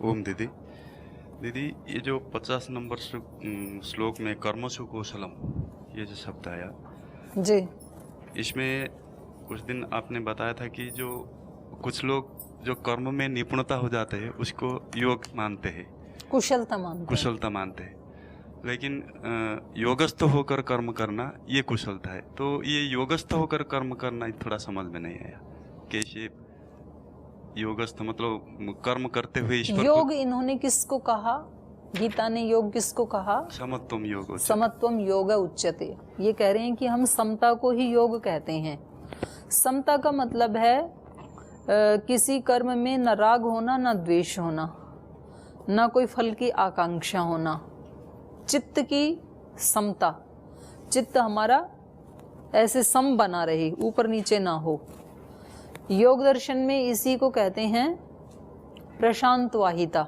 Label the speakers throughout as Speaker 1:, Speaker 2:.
Speaker 1: ओम दीदी। दीदी, ये जो 50 नंबर श्लोक में कर्मसु कौशलम, ये जो शब्द आया
Speaker 2: जी,
Speaker 1: इसमें उस दिन आपने बताया था कि जो कुछ लोग जो कर्म में निपुणता हो जाते हैं उसको योग मानते हैं,
Speaker 2: कुशलता मानते हैं।
Speaker 1: कुशलता मानते हैं। लेकिन योगस्थ होकर कर्म करना ये कुशलता है। तो ये योगस्थ होकर कर्म करना थोड़ा समझ में नहीं आया। कैसे योगस्थ मतलब कर्म करते हुए ईश्वर
Speaker 2: योग इन्होंने किसको कहा? गीता ने योग किसको कहा?
Speaker 1: समत्वम योग उच्यते।
Speaker 2: समत्वम योग उच्यते। ये कह रहे हैं कि हम समता को ही योग कहते हैं। समता का मतलब है किसी कर्म में न राग होना, न द्वेष होना, न कोई फल की आकांक्षा होना। चित्त की समता, चित्त हमारा ऐसे सम बना रहे, ऊपर नीचे ना हो। योग दर्शन में इसी को कहते हैं प्रशांत वाहिता।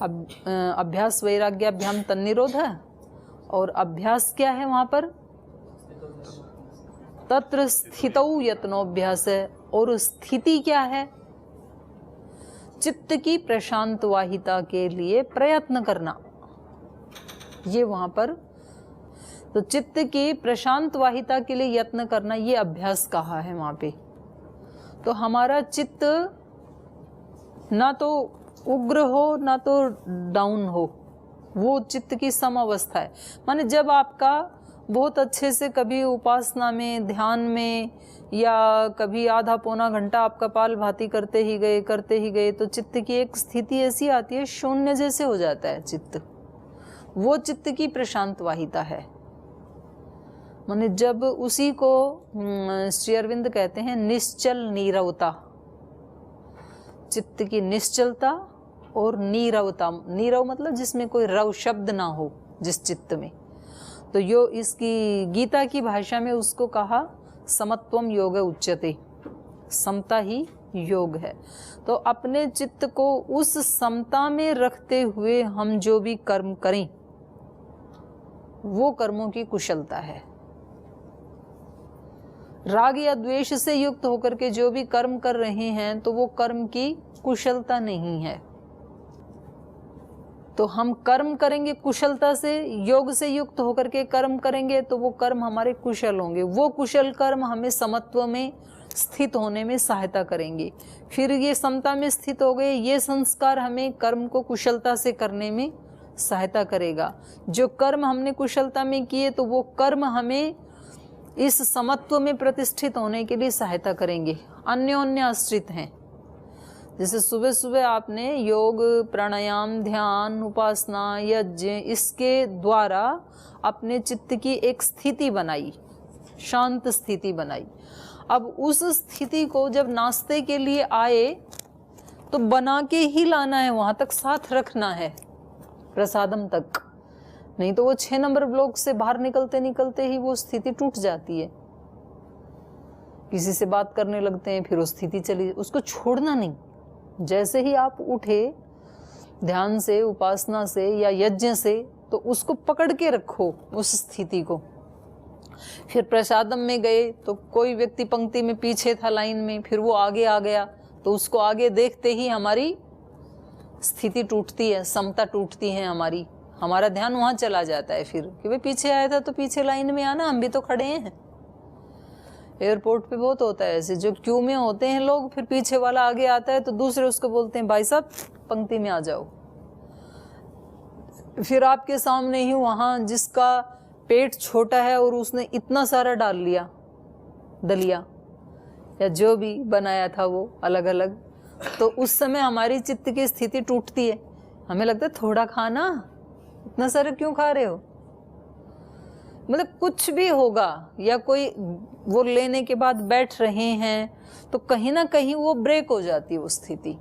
Speaker 2: अभ्यास वैराग्याभ्याम तन्निरोध है, और अभ्यास क्या है वहां पर? तत्र स्थितौ यत्नोभ्यास है। और स्थिति क्या है? चित्त की प्रशांत वाहिता के लिए प्रयत्न करना। ये वहां पर तो चित्त की प्रशांत वाहिता के लिए यत्न करना, ये अभ्यास कहा है वहां पे। तो हमारा चित्त ना तो उग्र हो ना तो डाउन हो, वो चित्त की सम अवस्था है। माने जब आपका बहुत अच्छे से कभी उपासना में, ध्यान में, या कभी आधा पौना घंटा आप कपालभाति करते ही गए तो चित्त की एक स्थिति ऐसी आती है, शून्य जैसे हो जाता है चित्त। वो चित्त की प्रशांत वाहिता है। माने जब उसी को श्री अरविंद कहते हैं निश्चल नीरवता। चित्त की निश्चलता और नीरवता। नीरव मतलब जिसमें कोई रव शब्द ना हो, जिस चित्त में। तो यो इसकी गीता की भाषा में उसको कहा समत्वम योग उच्यते। समता ही योग है। तो अपने चित्त को उस समता में रखते हुए हम जो भी कर्म करें, वो कर्मों की कुशलता है। राग या द्वेष से युक्त होकर के जो भी कर्म कर रहे हैं तो वो कर्म की कुशलता नहीं है। तो हम कर्म करेंगे कुशलता से, योग से युक्त होकर के कर्म करेंगे तो वो कर्म हमारे कुशल होंगे। वो कुशल कर्म हमें समत्व में स्थित होने में सहायता करेंगे। फिर ये समता में स्थित हो गए, ये संस्कार हमें कर्म को कुशलता से करने में सहायता करेगा। जो कर्म हमने कुशलता में किए तो वो कर्म हमें इस समत्व में प्रतिष्ठित होने के लिए सहायता करेंगे। अन्योन्य आश्रित हैं। जैसे सुबह सुबह आपने योग, प्राणायाम, ध्यान, उपासना, यज्ञ, इसके द्वारा अपने चित्त की एक स्थिति बनाई, शांत स्थिति बनाई। अब उस स्थिति को जब नाश्ते के लिए आए तो बना के ही लाना है, वहां तक साथ रखना है, प्रसादम तक। नहीं तो वो 6 नंबर ब्लॉक से बाहर निकलते निकलते ही वो स्थिति टूट जाती है। किसी से बात करने लगते हैं, फिर वो स्थिति चली, उसको छोड़ना नहीं। जैसे ही आप उठे ध्यान से, उपासना से या यज्ञ से, तो उसको पकड़ के रखो उस स्थिति को। फिर प्रसादम में गए तो कोई व्यक्ति पंक्ति में पीछे था लाइन में, फिर वो आगे आ गया तो उसको आगे देखते ही हमारी स्थिति टूटती है, समता टूटती है हमारी। हमारा ध्यान वहां चला जाता है फिर कि भाई पीछे आया था तो पीछे लाइन में आना, हम भी तो खड़े हैं। एयरपोर्ट पे बहुत होता है ऐसे, जो क्यू में होते हैं लोग, फिर पीछे वाला आगे आता है तो दूसरे उसको बोलते हैं भाई साहब पंक्ति में आ जाओ। फिर आपके सामने ही वहां जिसका पेट छोटा है और उसने इतना सारा डाल लिया, दलिया या जो भी बनाया था वो अलग अलग, तो उस समय हमारी चित्त की स्थिति टूटती है। हमें लगता है थोड़ा खाना, इतना सारा क्यों खा रहे हो। मतलब कुछ भी होगा, या कोई वो लेने के बाद बैठ रहे हैं तो कहीं ना कहीं वो ब्रेक हो जाती है वो स्थिति,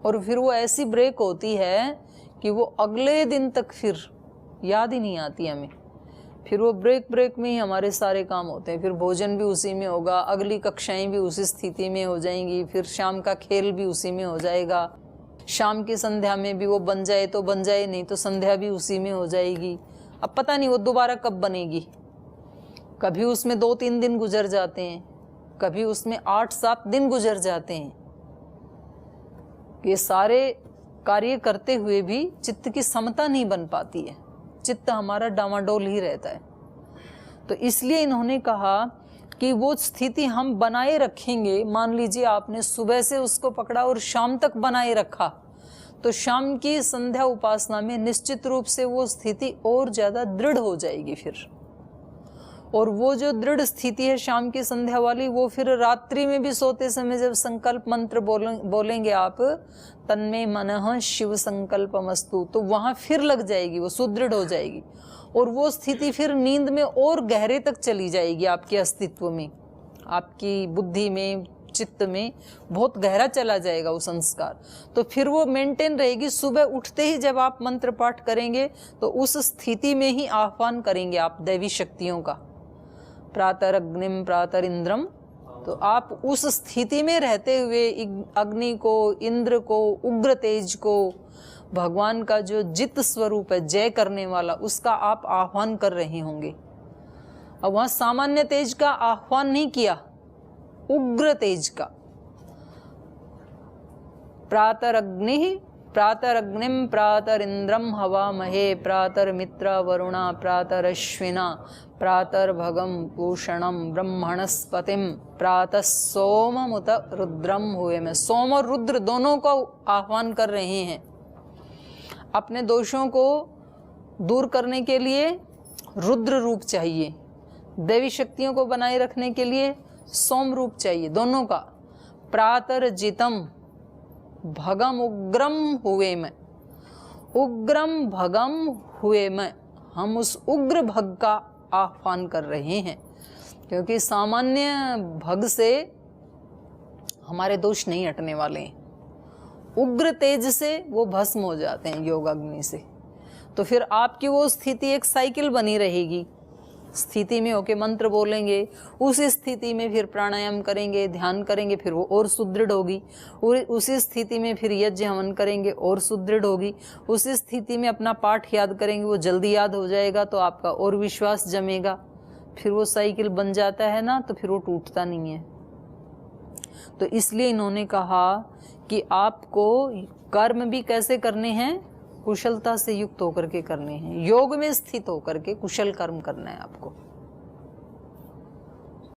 Speaker 2: और फिर वो ऐसी ब्रेक होती है कि वो अगले दिन तक फिर याद ही नहीं आती हमें। फिर वो ब्रेक में ही हमारे सारे काम होते हैं। फिर भोजन भी उसी में होगा, अगली कक्षाएं भी उसी स्थिति में हो जाएंगी, फिर शाम का खेल भी उसी में हो जाएगा, शाम की संध्या में भी वो बन जाए तो बन जाए, नहीं तो संध्या भी उसी में हो जाएगी। अब पता नहीं वो दोबारा कब बनेगी। कभी उसमें 2-3 दिन गुजर जाते हैं, कभी उसमें 8-7 दिन गुजर जाते हैं। ये सारे कार्य करते हुए भी चित्त की समता नहीं बन पाती है, चित्त हमारा डामाडोल ही रहता है। तो इसलिए इन्होंने कहा कि वो स्थिति हम बनाए रखेंगे। मान लीजिए आपने सुबह से उसको पकड़ा और शाम तक बनाए रखा, तो शाम की संध्या उपासना में निश्चित रूप से वो स्थिति और ज़्यादा दृढ़ हो जाएगी फिर। और वो जो दृढ़ स्थिति है शाम की संध्या वाली, वो फिर रात्रि में भी सोते समय जब संकल्प मंत्र बोलेंगे आप, तन्मे मनः शिव संकल्पमस्तु, तो वहाँ फिर लग जाएगी, वो सुदृढ़ हो जाएगी। और वो स्थिति फिर नींद में और गहरे तक चली जाएगी, आपके अस्तित्व में, आपकी बुद्धि में, चित्त में बहुत गहरा चला जाएगा वो संस्कार। तो फिर वो मेंटेन रहेगी। सुबह उठते ही जब आप मंत्र पाठ करेंगे तो उस स्थिति में ही आह्वान करेंगे आप दैवी शक्तियों का, प्रातः अग्निम प्रातः इंद्रम। तो आप उस स्थिति में रहते हुए अग्नि को, इंद्र को, उग्र तेज को, भगवान का जो जित स्वरूप है, जय करने वाला, उसका आप आह्वान कर रहे होंगे। अब वहां सामान्य तेज का आह्वान नहीं किया, उग्र तेज का। प्रातरग्नि प्रातरग्निम प्रातरिंद्रम हवामहे प्रातर्मित्र वरुणा प्रातरश्विना प्रातर्भगम पूषणम ब्रह्मणस्पतिम प्रातः सोममुत रुद्रम हुए में। सोम और रुद्र दोनों को आह्वान कर रहे हैं। अपने दोषों को दूर करने के लिए रुद्र रूप चाहिए, देवी शक्तियों को बनाए रखने के लिए सोम रूप चाहिए, दोनों का। प्रातर्जितम भगम उग्रम हुए में, उग्रम भगम हुए में, हम उस उग्र भग का आह्वान कर रहे हैं, क्योंकि सामान्य भग से हमारे दोष नहीं हटने वाले हैं। उग्र तेज से वो भस्म हो जाते हैं योग अग्नि से। तो फिर आपकी वो स्थिति एक साइकिल बनी रहेगी। स्थिति में होके मंत्र बोलेंगे, उस स्थिति में फिर प्राणायाम करेंगे, ध्यान करेंगे, फिर वो और सुदृढ़ होगी। उसी स्थिति में फिर यज्ञ हवन करेंगे और सुदृढ़ होगी। उसी स्थिति में अपना पाठ याद करेंगे, वो जल्दी याद हो जाएगा, तो आपका और विश्वास जमेगा। फिर वो साइकिल बन जाता है ना, तो फिर वो टूटता नहीं है। तो इसलिए इन्होंने कहा कि आपको कर्म भी कैसे करने हैं, कुशलता से युक्त होकर के करने हैं। योग में स्थित होकर के कुशल कर्म करना है आपको।